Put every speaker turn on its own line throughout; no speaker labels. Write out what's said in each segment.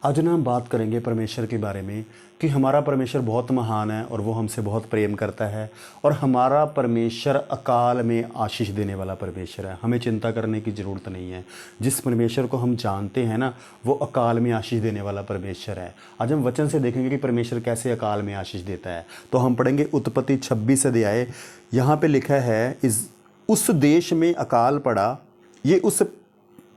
आज ना हम बात करेंगे परमेश्वर के बारे में कि हमारा परमेश्वर बहुत महान है और वो हमसे बहुत प्रेम करता है और हमारा परमेश्वर अकाल में आशीष देने वाला परमेश्वर है। हमें चिंता करने की ज़रूरत नहीं है। जिस परमेश्वर को हम जानते हैं ना, वो अकाल में आशीष देने वाला परमेश्वर है। आज हम वचन से देखेंगे कि परमेश्वर कैसे अकाल में आशीष देता है। तो हम पढ़ेंगे उत्पत्ति 26 अध्याय। यहाँ पर लिखा है, उस देश में अकाल पड़ा। ये उस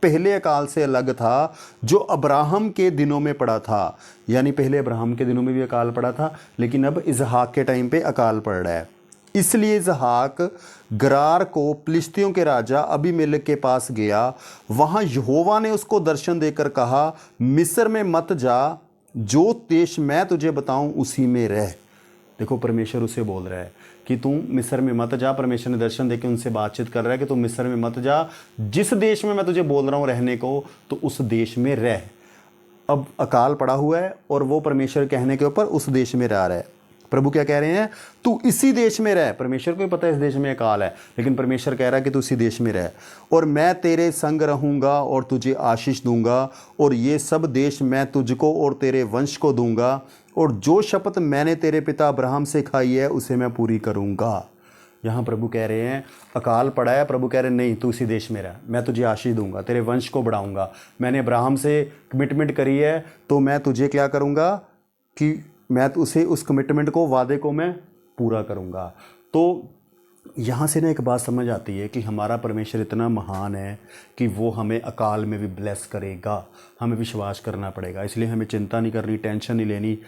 पहले अकाल से अलग था जो अब्राहम के दिनों में पड़ा था। यानी पहले अब्राहम के दिनों में भी अकाल पड़ा था, लेकिन अब इसहाक के टाइम पे अकाल पड़ रहा है। इसलिए इसहाक गरार को फिलिस्तियों के राजा अबीमेलेक के पास गया। वहां यहोवा ने उसको दर्शन देकर कहा, मिस्र में मत जा, जो देश मैं तुझे बताऊं उसी में रह। देखो, परमेश्वर उसे बोल रहा है कि तू मिस्र में मत जा। परमेश्वर ने दर्शन देके उनसे बातचीत कर रहा है कि तू मिस्र में मत जा, जिस देश में मैं तुझे बोल रहा हूँ रहने को, तो उस देश में रह। अब अकाल पड़ा हुआ है और वो परमेश्वर कहने के ऊपर उस देश में रह रहा है। प्रभु क्या कह रहे हैं? तू इसी देश में रह। परमेश्वर को भी पता है इस देश में अकाल है, लेकिन परमेश्वर कह रहा है कि तू इसी देश में रह, और मैं तेरे संग रहूंगा और तुझे आशीष दूंगा, और ये सब देश मैं तुझको और तेरे वंश को दूंगा, और जो शपथ मैंने तेरे पिता अब्राहम से खाई है उसे मैं पूरी करूंगा। यहाँ प्रभु कह रहे हैं अकाल पड़ा है, प्रभु कह रहे हैं नहीं, तू इसी देश में रह, मैं तुझे आशीष दूंगा, तेरे वंश को बढ़ाऊंगा। मैंने अब्राहम से कमिटमेंट करी है, तो मैं तुझे क्या करूंगा कि मैं उसे उस कमिटमेंट को, वादे को मैं पूरा करूंगा। तो यहाँ से ना एक बात समझ आती है कि हमारा परमेश्वर इतना महान है कि वो हमें अकाल में भी ब्लेस करेगा। हमें विश्वास करना पड़ेगा, इसलिए हमें चिंता नहीं करनी, टेंशन नहीं लेनी।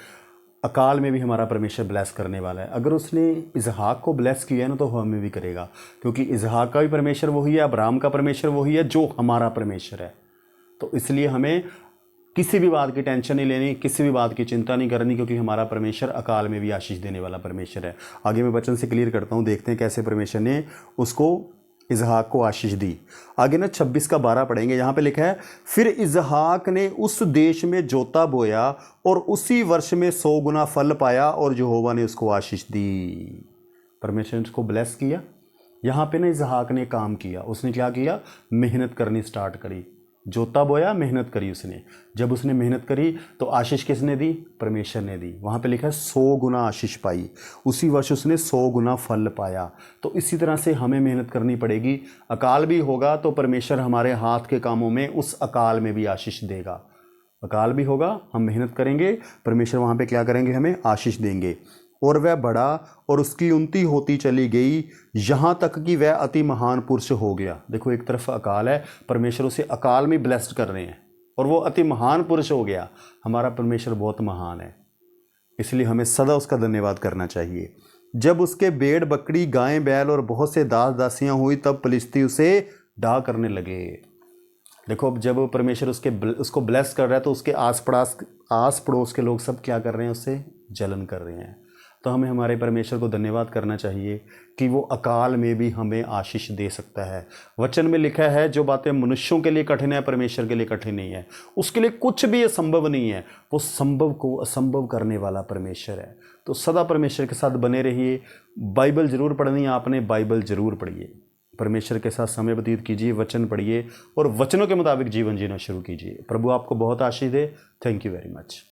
अकाल में भी हमारा परमेश्वर ब्लेस करने वाला है। अगर उसने इसहाक को ब्लेस किया है ना, तो हमें भी करेगा, क्योंकि इसहाक का भी परमेश्वर वही है, अब्राहम का परमेश्वर वही है जो हमारा परमेश्वर है। तो इसलिए हमें किसी भी बात की टेंशन नहीं लेनी, किसी भी बात की चिंता नहीं करनी, क्योंकि हमारा परमेश्वर अकाल में भी आशीष देने वाला परमेश्वर है। आगे मैं वचन से क्लियर करता हूँ, देखते हैं कैसे परमेश्वर ने उसको, इसहाक को आशीष दी। आगे ना 26 का 12 पढ़ेंगे। यहाँ पे लिखा है, फिर इसहाक ने उस देश में जोता बोया और उसी वर्ष में 100 गुना फल पाया, और यहोवा ने उसको आशीष दी। परमेश्वर ने उसको ब्लेस किया। यहाँ पे ना इसहाक ने काम किया। उसने क्या किया? मेहनत करनी स्टार्ट करी। जोता बोया, मेहनत करी उसने। जब उसने मेहनत करी तो आशीष किसने दी? परमेश्वर ने दी। वहाँ पे लिखा है 100 गुना आशीष पाई। उसी वर्ष उसने 100 गुना फल पाया। तो इसी तरह से हमें मेहनत करनी पड़ेगी। अकाल भी होगा तो परमेश्वर हमारे हाथ के कामों में उस अकाल में भी आशीष देगा। अकाल भी होगा, हम मेहनत करेंगे, परमेश्वर वहाँ पर क्या करेंगे? हमें आशीष देंगे। और वह बढ़ा और उसकी उन्नति होती चली गई, यहाँ तक कि वह अति महान पुरुष हो गया। देखो, एक तरफ अकाल है, परमेश्वर उसे अकाल में ब्लेस्ड कर रहे हैं, और वो अति महान पुरुष हो गया। हमारा परमेश्वर बहुत महान है, इसलिए हमें सदा उसका धन्यवाद करना चाहिए। जब उसके भेड़ बकरी, गायें बैल और बहुत से दास दासियाँ हुई, तब फिलिस्ती उसे डा करने लगे। देखो, अब जब परमेश्वर उसको ब्लेस कर रहा है, तो उसके आस पड़ोस के लोग सब क्या कर रहे हैं? उससे जलन कर रहे हैं। तो हमें हमारे परमेश्वर को धन्यवाद करना चाहिए कि वो अकाल में भी हमें आशीष दे सकता है। वचन में लिखा है, जो बातें मनुष्यों के लिए कठिन है, परमेश्वर के लिए कठिन नहीं है। उसके लिए कुछ भी असंभव नहीं है। वो संभव को असंभव करने वाला परमेश्वर है। तो सदा परमेश्वर के साथ बने रहिए। बाइबल जरूर पढ़नी है आपने, बाइबल जरूर पढ़िए। परमेश्वर के साथ समय व्यतीत कीजिए, वचन पढ़िए और वचनों के मुताबिक जीवन जीना शुरू कीजिए। प्रभु आपको बहुत आशीष दे। Thank you very much.